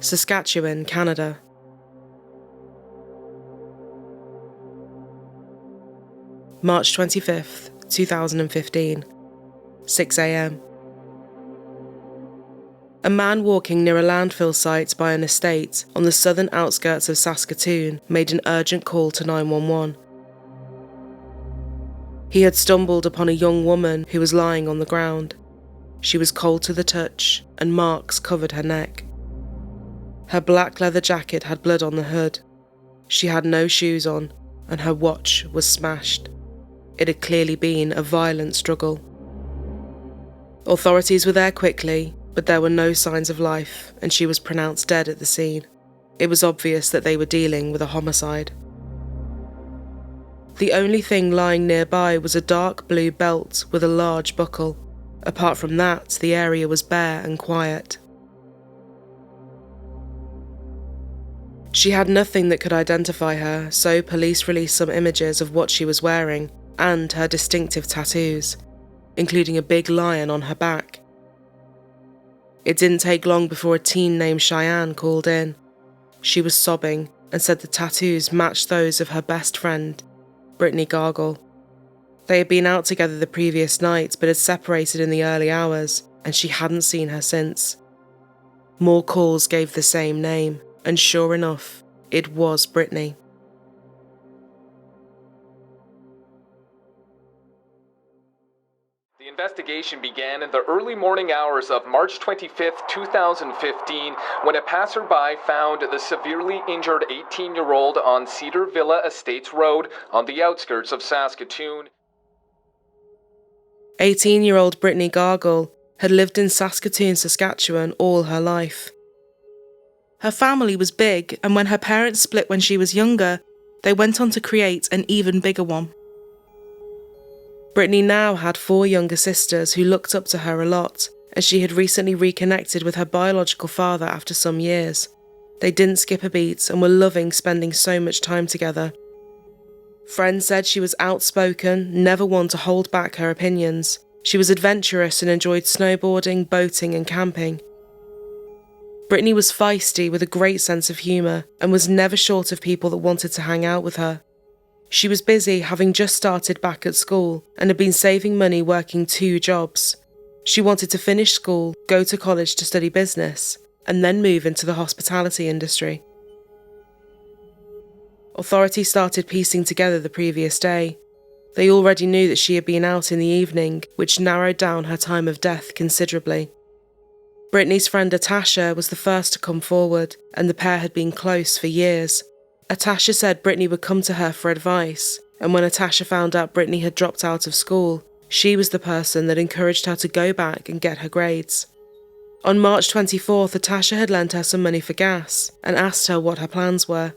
Saskatchewan, Canada. March 25th, 2015, 6 a.m. A man walking near a landfill site by an estate on the southern outskirts of Saskatoon made an urgent call to 911. He had stumbled upon a young woman who was lying on the ground. She was cold to the touch, and marks covered her neck. Her black leather jacket had blood on the hood. She had no shoes on, and her watch was smashed. It had clearly been a violent struggle. Authorities were there quickly, but there were no signs of life, and she was pronounced dead at the scene. It was obvious that they were dealing with a homicide. The only thing lying nearby was a dark blue belt with a large buckle. Apart from that, the area was bare and quiet. She had nothing that could identify her, so police released some images of what she was wearing and her distinctive tattoos, including a big lion on her back. It didn't take long before a teen named Cheyenne called in. She was sobbing and said the tattoos matched those of her best friend, Brittney Gargol. They had been out together the previous night but had separated in the early hours, and she hadn't seen her since. More calls gave the same name, and sure enough, it was Brittney. The investigation began in the early morning hours of March 25th, 2015, when a passerby found the severely injured 18-year-old on Cedar Villa Estates Road on the outskirts of Saskatoon. 18-year-old Brittney Gargol had lived in Saskatoon, Saskatchewan all her life. Her family was big, and when her parents split when she was younger, they went on to create an even bigger one. Brittney now had 4 younger sisters who looked up to her a lot, as she had recently reconnected with her biological father after some years. They didn't skip a beat and were loving spending so much time together. Friends said she was outspoken, never one to hold back her opinions. She was adventurous and enjoyed snowboarding, boating and camping. Brittney was feisty with a great sense of humour and was never short of people that wanted to hang out with her. She was busy, having just started back at school and had been saving money working 2 jobs. She wanted to finish school, go to college to study business, and then move into the hospitality industry. Authorities started piecing together the previous day. They already knew that she had been out in the evening, which narrowed down her time of death considerably. Brittney's friend Atasha was the first to come forward, and the pair had been close for years. Atasha said Brittney would come to her for advice, and when Atasha found out Brittney had dropped out of school, she was the person that encouraged her to go back and get her grades. On March 24th, Atasha had lent her some money for gas and asked her what her plans were.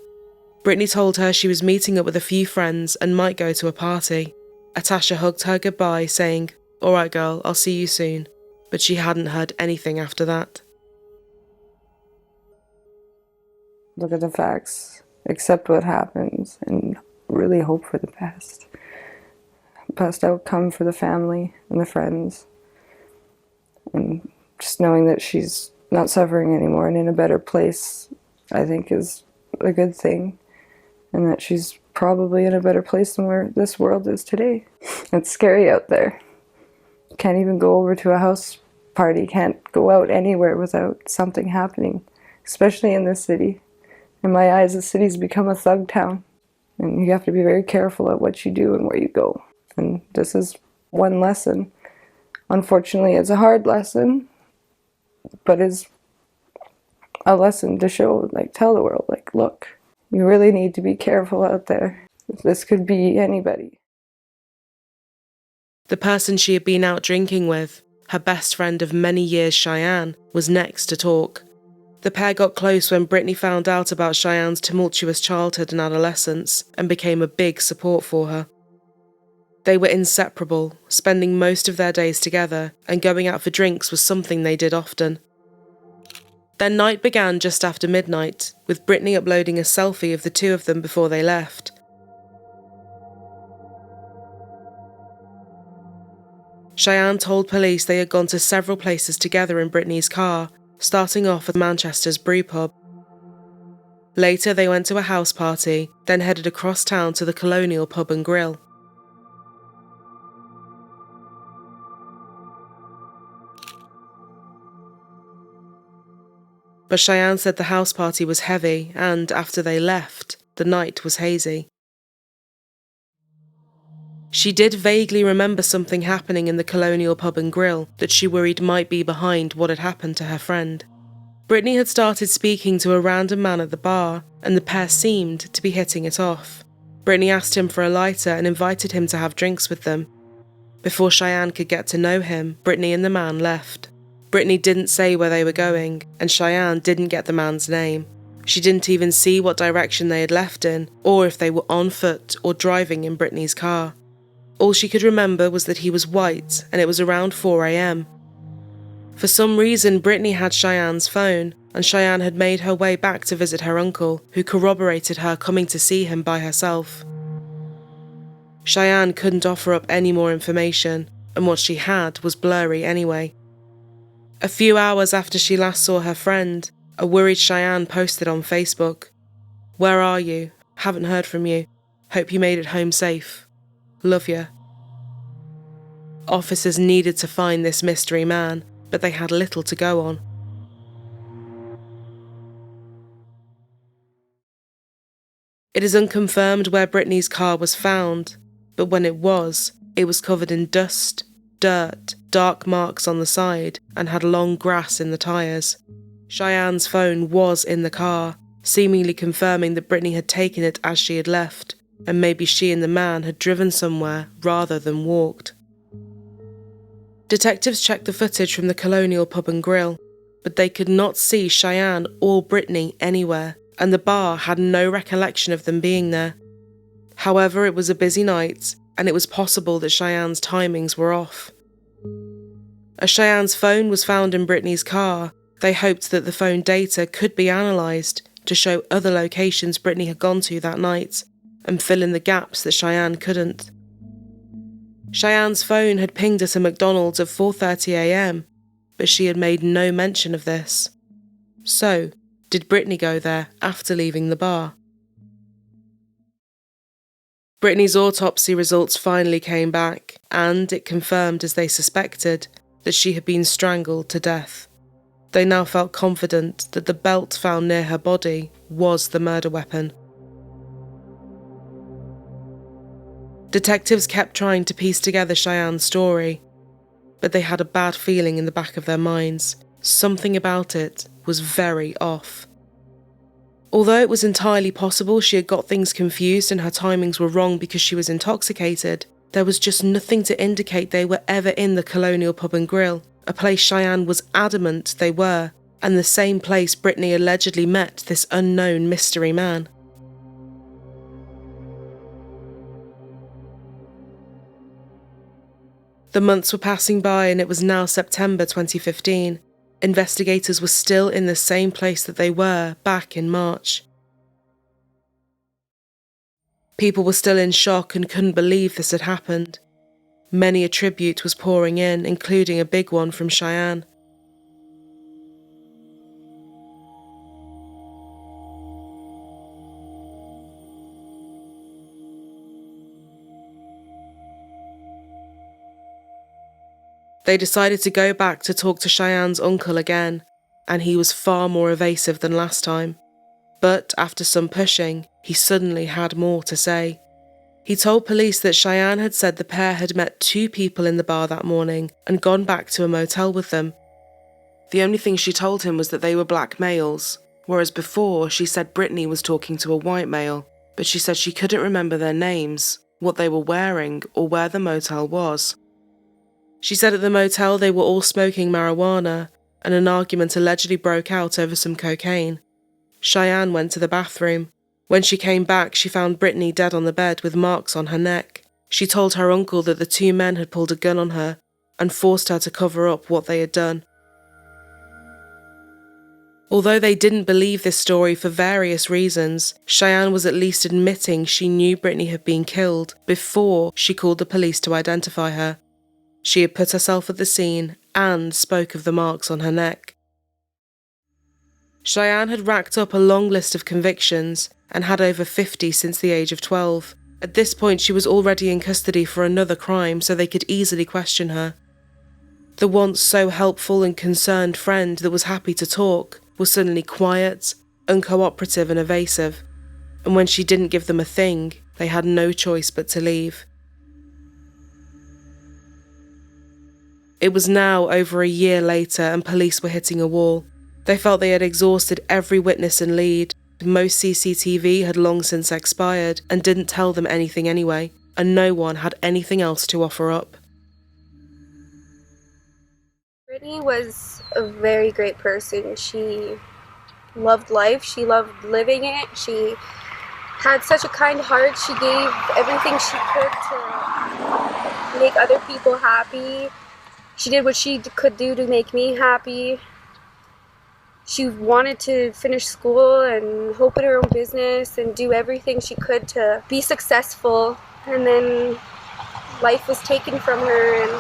Brittney told her she was meeting up with a few friends and might go to a party. Atasha hugged her goodbye, saying, "All right, girl, I'll see you soon," but she hadn't heard anything after that. Look at the facts, accept what happens, and really hope for the best. Best outcome for the family and the friends. And just knowing that she's not suffering anymore and in a better place, I think is a good thing. And that she's probably in a better place than where this world is today. It's scary out there. Can't even go over to a house party, can't go out anywhere without something happening, especially in this city. In my eyes, the city's become a thug town, and you have to be very careful at what you do and where you go. And this is one lesson. Unfortunately, it's a hard lesson, but it's a lesson to show, tell the world, look, you really need to be careful out there. This could be anybody. The person she had been out drinking with, her best friend of many years, Cheyenne, was next to talk. The pair got close when Brittney found out about Cheyenne's tumultuous childhood and adolescence and became a big support for her. They were inseparable, spending most of their days together, and going out for drinks was something they did often. Their night began just after midnight, with Brittney uploading a selfie of the 2 of them before they left. Cheyenne told police they had gone to several places together in Brittney's car, starting off at Manchester's brew pub. Later, they went to a house party, then headed across town to the Colonial Pub and Grill. But Cheyenne said the house party was heavy and, after they left, the night was hazy. She did vaguely remember something happening in the Colonial Pub and Grill that she worried might be behind what had happened to her friend. Brittney had started speaking to a random man at the bar, and the pair seemed to be hitting it off. Brittney asked him for a lighter and invited him to have drinks with them. Before Cheyenne could get to know him, Brittney and the man left. Brittney didn't say where they were going, and Cheyenne didn't get the man's name. She didn't even see what direction they had left in, or if they were on foot or driving in Brittney's car. All she could remember was that he was white, and it was around 4 a.m. For some reason, Brittney had Cheyenne's phone, and Cheyenne had made her way back to visit her uncle, who corroborated her coming to see him by herself. Cheyenne couldn't offer up any more information, and what she had was blurry anyway. A few hours after she last saw her friend, a worried Cheyenne posted on Facebook, "Where are you? Haven't heard from you. Hope you made it home safe. Love ya." Officers needed to find this mystery man, but they had little to go on. It is unconfirmed where Brittney's car was found, but when it was covered in dust, dirt, dark marks on the side, and had long grass in the tyres. Cheyenne's phone was in the car, seemingly confirming that Brittney had taken it as she had left, and maybe she and the man had driven somewhere rather than walked. Detectives checked the footage from the Colonial Pub and Grill, but they could not see Cheyenne or Brittney anywhere, and the bar had no recollection of them being there. However, it was a busy night, and it was possible that Cheyenne's timings were off. As Cheyenne's phone was found in Brittney's car, they hoped that the phone data could be analysed to show other locations Brittney had gone to that night, and fill in the gaps that Cheyenne couldn't. Cheyenne's phone had pinged at a McDonald's at 4:30 a.m, but she had made no mention of this. So, did Brittney go there after leaving the bar? Brittney's autopsy results finally came back, and it confirmed, as they suspected, that she had been strangled to death. They now felt confident that the belt found near her body was the murder weapon. Detectives kept trying to piece together Cheyenne's story, but they had a bad feeling in the back of their minds. Something about it was very off. Although it was entirely possible she had got things confused and her timings were wrong because she was intoxicated, there was just nothing to indicate they were ever in the Colonial Pub and Grill, a place Cheyenne was adamant they were, and the same place Brittney allegedly met this unknown mystery man. The months were passing by and it was now September 2015. Investigators were still in the same place that they were back in March. People were still in shock and couldn't believe this had happened. Many a tribute was pouring in, including a big one from Cheyenne. They decided to go back to talk to Cheyenne's uncle again, and he was far more evasive than last time. But after some pushing, he suddenly had more to say. He told police that Cheyenne had said the pair had met 2 people in the bar that morning and gone back to a motel with them. The only thing she told him was that they were black males, whereas before she said Brittney was talking to a white male, but she said she couldn't remember their names, what they were wearing, or where the motel was. She said at the motel they were all smoking marijuana, and an argument allegedly broke out over some cocaine. Cheyenne went to the bathroom. When she came back, she found Brittney dead on the bed with marks on her neck. She told her uncle that the 2 men had pulled a gun on her and forced her to cover up what they had done. Although they didn't believe this story for various reasons, Cheyenne was at least admitting she knew Brittney had been killed before she called the police to identify her. She had put herself at the scene and spoke of the marks on her neck. Cheyenne had racked up a long list of convictions and had over 50 since the age of 12. At this point, she was already in custody for another crime, so they could easily question her. The once so helpful and concerned friend that was happy to talk was suddenly quiet, uncooperative and evasive, and when she didn't give them a thing, they had no choice but to leave. It was now over a year later and police were hitting a wall. They felt they had exhausted every witness and lead. Most CCTV had long since expired and didn't tell them anything anyway, and no one had anything else to offer up. Brittney was a very great person. She loved life. She loved living it. She had such a kind heart. She gave everything she could to make other people happy. She did what she could do to make me happy. She wanted to finish school and open her own business and do everything she could to be successful. And then life was taken from her and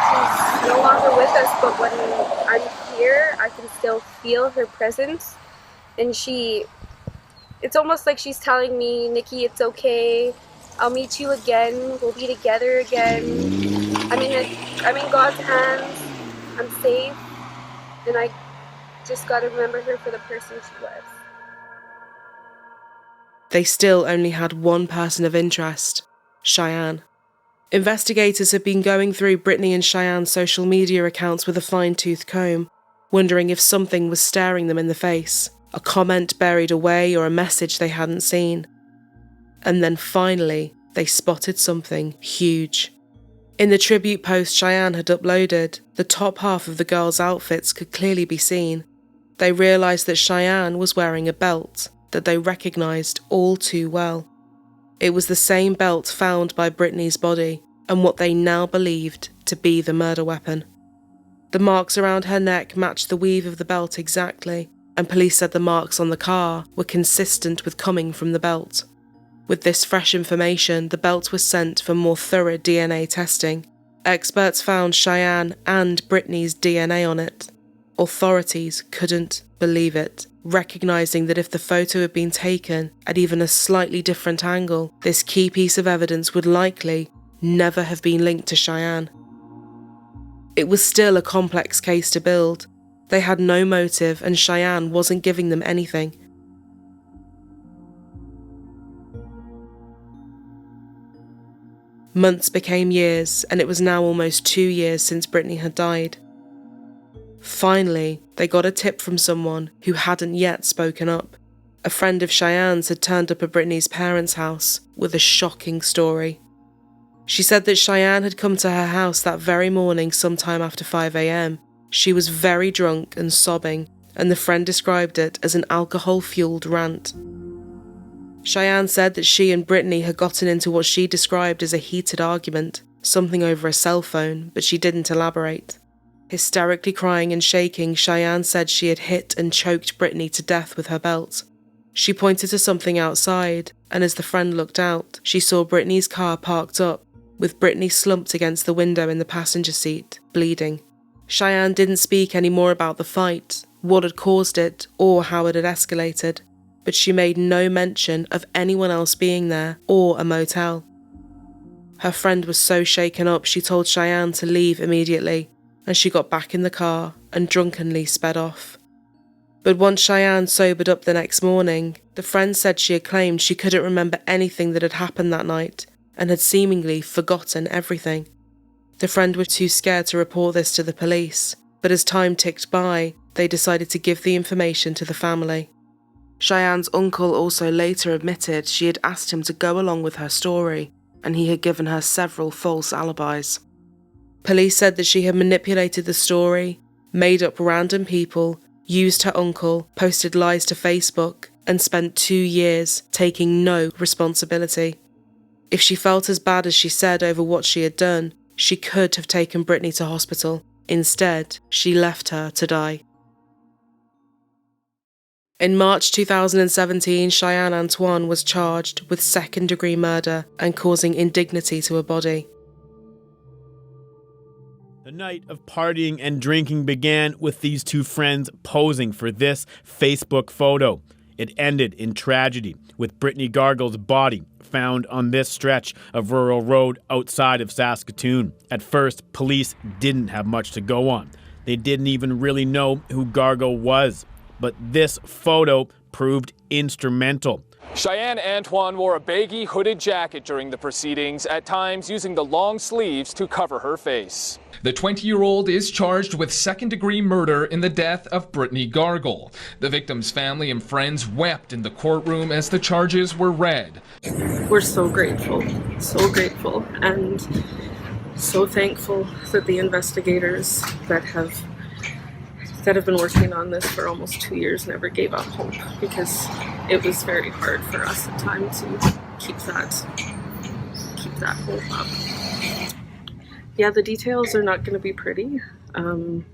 she's no longer with us, but when I'm here, I can still feel her presence. And it's almost like she's telling me, Nikki, it's okay. I'll meet you again. We'll be together again. I'm in God's hands. I'm safe. And I just got to remember her for the person she was. They still only had one person of interest, Cheyenne. Investigators had been going through Brittney and Cheyenne's social media accounts with a fine-tooth comb, wondering if something was staring them in the face, a comment buried away or a message they hadn't seen. And then finally, they spotted something huge. In the tribute post Cheyenne had uploaded, the top half of the girls' outfits could clearly be seen. They realised that Cheyenne was wearing a belt that they recognised all too well. It was the same belt found by Brittney's body and what they now believed to be the murder weapon. The marks around her neck matched the weave of the belt exactly, and police said the marks on the car were consistent with coming from the belt. With this fresh information, the belt was sent for more thorough DNA testing. Experts found Cheyenne and Brittney's DNA on it. Authorities couldn't believe it, recognising that if the photo had been taken at even a slightly different angle, this key piece of evidence would likely never have been linked to Cheyenne. It was still a complex case to build. They had no motive and Cheyenne wasn't giving them anything. Months became years, and it was now almost 2 years since Brittney had died. Finally, they got a tip from someone who hadn't yet spoken up. A friend of Cheyenne's had turned up at Brittney's parents' house with a shocking story. She said that Cheyenne had come to her house that very morning sometime after 5 a.m. She was very drunk and sobbing, and the friend described it as an alcohol-fueled rant. Cheyenne said that she and Brittney had gotten into what she described as a heated argument, something over a cell phone, but she didn't elaborate. Hysterically crying and shaking, Cheyenne said she had hit and choked Brittney to death with her belt. She pointed to something outside, and as the friend looked out, she saw Brittney's car parked up, with Brittney slumped against the window in the passenger seat, bleeding. Cheyenne didn't speak any more about the fight, what had caused it, or how it had escalated, but she made no mention of anyone else being there or a motel. Her friend was so shaken up she told Cheyenne to leave immediately, and she got back in the car and drunkenly sped off. But once Cheyenne sobered up the next morning, the friend said she had claimed she couldn't remember anything that had happened that night and had seemingly forgotten everything. The friend was too scared to report this to the police, but as time ticked by, they decided to give the information to the family. Cheyenne's uncle also later admitted she had asked him to go along with her story, and he had given her several false alibis. Police said that she had manipulated the story, made up random people, used her uncle, posted lies to Facebook, and spent 2 years taking no responsibility. If she felt as bad as she said over what she had done, she could have taken Brittney to hospital. Instead, she left her to die. In March 2017, Cheyenne Antoine was charged with second-degree murder and causing indignity to a body. The night of partying and drinking began with these two friends posing for this Facebook photo. It ended in tragedy, with Brittney Gargol's body found on this stretch of rural road outside of Saskatoon. At first, police didn't have much to go on. They didn't even really know who Gargol was. But this photo proved instrumental. Cheyenne Antoine wore a baggy hooded jacket during the proceedings, at times using the long sleeves to cover her face. The 20-year-old is charged with second-degree murder in the death of Brittney Gargol. The victim's family and friends wept in the courtroom as the charges were read. We're so grateful, and so thankful that the investigators that have been working on this for almost 2 years never gave up hope, because it was very hard for us at times to keep that hope up. Yeah, the details are not going to be pretty. I'm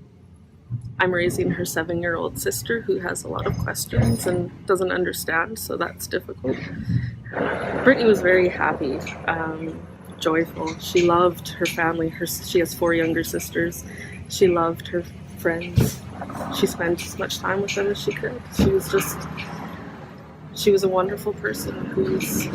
raising her 7-year-old sister who has a lot of questions and doesn't understand, so that's difficult. Brittney was very happy, joyful. She loved her family. She has 4 younger sisters. She loved her friends. She spent as much time with them as she could. She was a wonderful person whose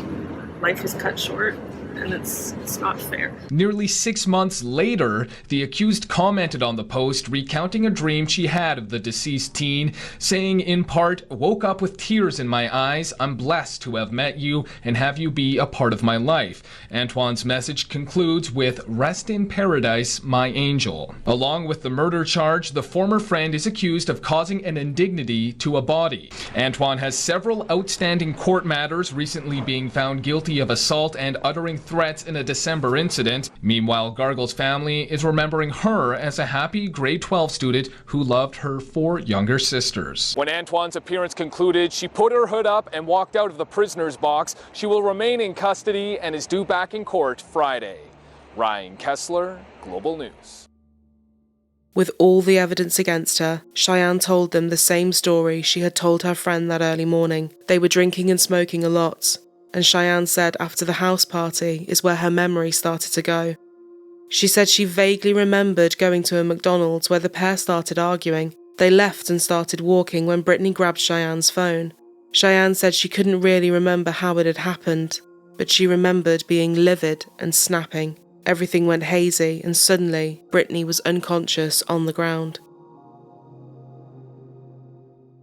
life was cut short, and it's not fair. Nearly 6 months later, the accused commented on the post, recounting a dream she had of the deceased teen, saying in part, "Woke up with tears in my eyes. I'm blessed to have met you and have you be a part of my life." Antoine's message concludes with, "Rest in paradise, my angel." Along with the murder charge, the former friend is accused of causing an indignity to a body. Antoine has several outstanding court matters, recently being found guilty of assault and uttering threats in a December incident. Meanwhile, Gargol's family is remembering her as a happy grade 12 student who loved her 4 younger sisters. When Antoine's appearance concluded, she put her hood up and walked out of the prisoner's box. She will remain in custody and is due back in court Friday. Ryan Kessler, Global News. With all the evidence against her, Cheyenne told them the same story she had told her friend that early morning. They were drinking and smoking a lot, and Cheyenne said after the house party is where her memory started to go. She said she vaguely remembered going to a McDonald's where the pair started arguing. They left and started walking when Brittney grabbed Cheyenne's phone. Cheyenne said she couldn't really remember how it had happened, but she remembered being livid and snapping. Everything went hazy, and suddenly Brittney was unconscious on the ground.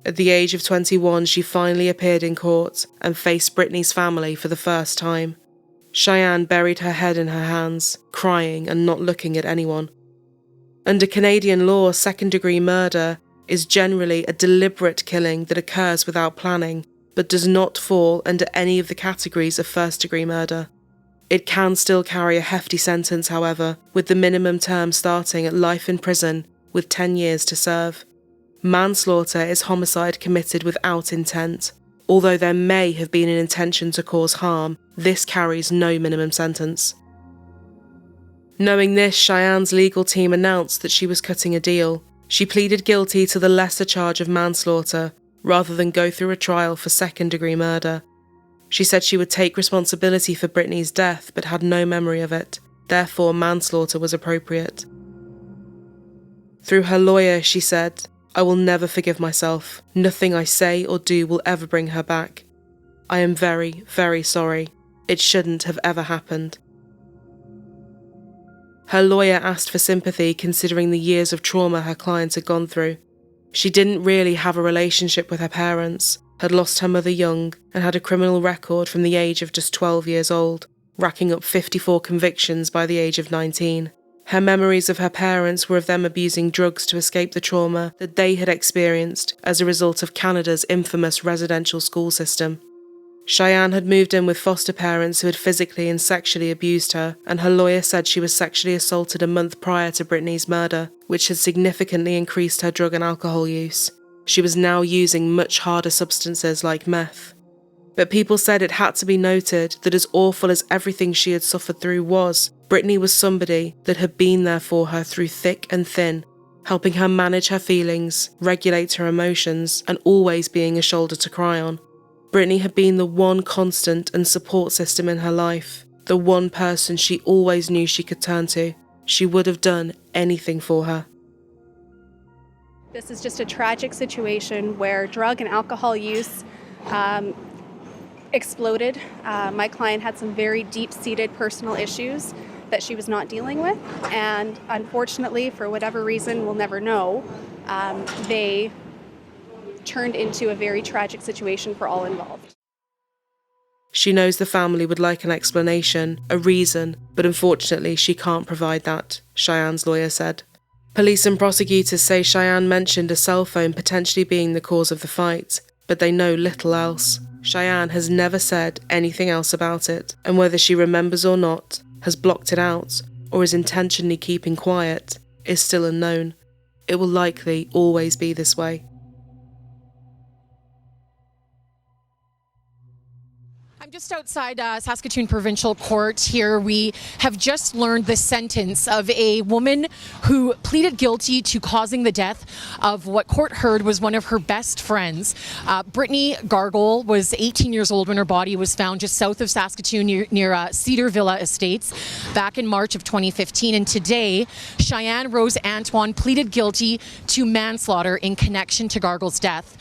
At the age of 21, she finally appeared in court and faced Brittney's family for the first time. Cheyenne buried her head in her hands, crying and not looking at anyone. Under Canadian law, second-degree murder is generally a deliberate killing that occurs without planning, but does not fall under any of the categories of first-degree murder. It can still carry a hefty sentence, however, with the minimum term starting at life in prison with 10 years to serve. Manslaughter is homicide committed without intent. Although there may have been an intention to cause harm, this carries no minimum sentence. Knowing this, Cheyenne's legal team announced that she was cutting a deal. She pleaded guilty to the lesser charge of manslaughter, rather than go through a trial for second-degree murder. She said she would take responsibility for Brittney's death, but had no memory of it. Therefore, manslaughter was appropriate. Through her lawyer, she said, "I will never forgive myself. Nothing I say or do will ever bring her back. I am very, very sorry. It shouldn't have ever happened." Her lawyer asked for sympathy considering the years of trauma her client had gone through. She didn't really have a relationship with her parents, had lost her mother young, and had a criminal record from the age of just 12 years old, racking up 54 convictions by the age of 19. Her memories of her parents were of them abusing drugs to escape the trauma that they had experienced as a result of Canada's infamous residential school system. Cheyenne had moved in with foster parents who had physically and sexually abused her, and her lawyer said she was sexually assaulted a month prior to Brittney's murder, which had significantly increased her drug and alcohol use. She was now using much harder substances like meth. But people said it had to be noted that as awful as everything she had suffered through was, Brittney was somebody that had been there for her through thick and thin, helping her manage her feelings, regulate her emotions, and always being a shoulder to cry on. Brittney had been the one constant and support system in her life, the one person she always knew she could turn to. She would have done anything for her. This is just a tragic situation where drug and alcohol use exploded. My client had some very deep-seated personal issues that she was not dealing with, and unfortunately, for whatever reason, we'll never know, they turned into a very tragic situation for all involved. She knows the family would like an explanation, a reason, but unfortunately she can't provide that, Cheyenne's lawyer said. Police and prosecutors say Cheyenne mentioned a cell phone potentially being the cause of the fight, but they know little else. Cheyenne has never said anything else about it, and whether she remembers or not, has blocked it out, or is intentionally keeping quiet, is still unknown. It will likely always be this way. I'm just outside Saskatoon Provincial Court here. We have just learned the sentence of a woman who pleaded guilty to causing the death of what court heard was one of her best friends. Brittney Gargol was 18 years old when her body was found just south of Saskatoon near Cedar Villa Estates back in March of 2015. And today, Cheyenne Rose Antoine pleaded guilty to manslaughter in connection to Gargol's death.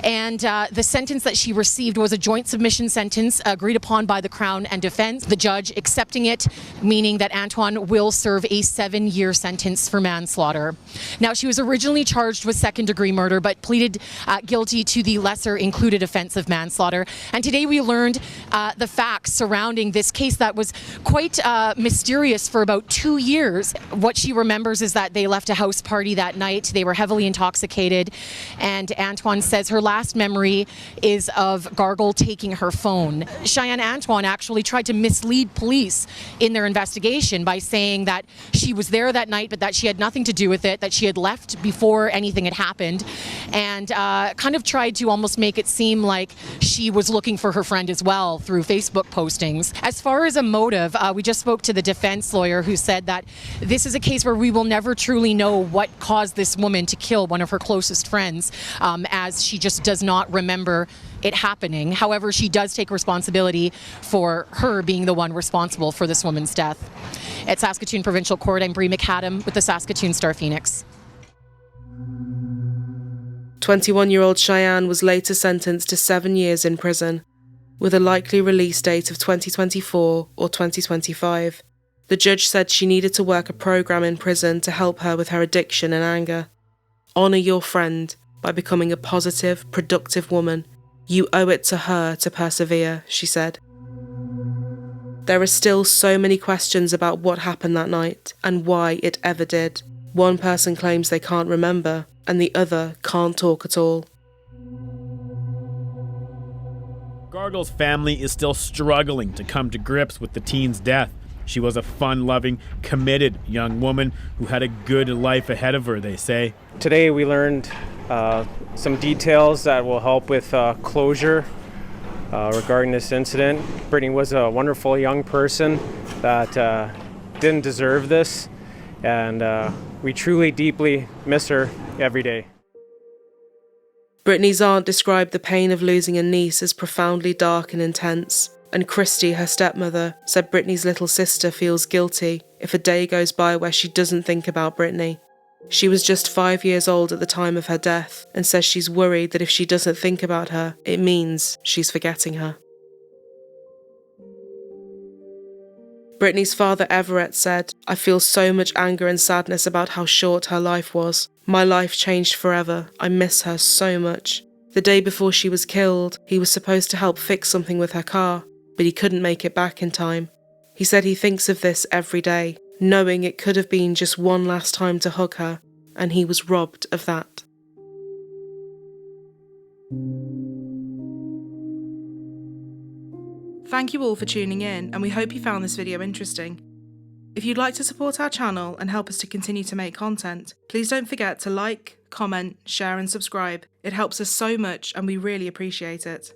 And the sentence that she received was a joint submission sentence agreed upon by the Crown and Defence. The judge accepting it, meaning that Antoine will serve a 7-year sentence for manslaughter. Now, she was originally charged with second-degree murder, but pleaded guilty to the lesser included offence of manslaughter. And today we learned the facts surrounding this case that was quite mysterious for about 2 years. What she remembers is that they left a house party that night. They were heavily intoxicated, and Antoine says her last memory is of Gargol taking her phone. Cheyenne Antoine actually tried to mislead police in their investigation by saying that she was there that night, but that she had nothing to do with it, that she had left before anything had happened, and kind of tried to almost make it seem like she was looking for her friend as well through Facebook postings. As far as a motive, we just spoke to the defense lawyer who said that this is a case where we will never truly know what caused this woman to kill one of her closest friends, as she just does not remember it happening. However, she does take responsibility for her being the one responsible for this woman's death. At Saskatoon Provincial Court, I'm Bree McAdam with the Saskatoon Star Phoenix. 21-year-old Cheyenne was later sentenced to 7 years in prison, with a likely release date of 2024 or 2025. The judge said she needed to work a program in prison to help her with her addiction and anger. Honour your friend by becoming a positive, productive woman. You owe it to her to persevere, she said. There are still so many questions about what happened that night and why it ever did. One person claims they can't remember, and the other can't talk at all. Gargol's family is still struggling to come to grips with the teen's death. She was a fun-loving, committed young woman who had a good life ahead of her, they say. Today we learned some details that will help with closure regarding this incident. Brittney was a wonderful young person that didn't deserve this, and we truly deeply miss her every day. Brittney's aunt described the pain of losing a niece as profoundly dark and intense, and Christy, her stepmother, said Brittney's little sister feels guilty if a day goes by where she doesn't think about Brittney. She was just 5 years old at the time of her death, and says she's worried that if she doesn't think about her, it means she's forgetting her. Brittney's father Everett said, "I feel so much anger and sadness about how short her life was. My life changed forever. I miss her so much. The day before she was killed, he was supposed to help fix something with her car, but he couldn't make it back in time. He said he thinks of this every day, knowing it could have been just one last time to hug her, and he was robbed of that." Thank you all for tuning in, and we hope you found this video interesting. If you'd like to support our channel and help us to continue to make content, please don't forget to like, comment, share and subscribe. It helps us so much and we really appreciate it.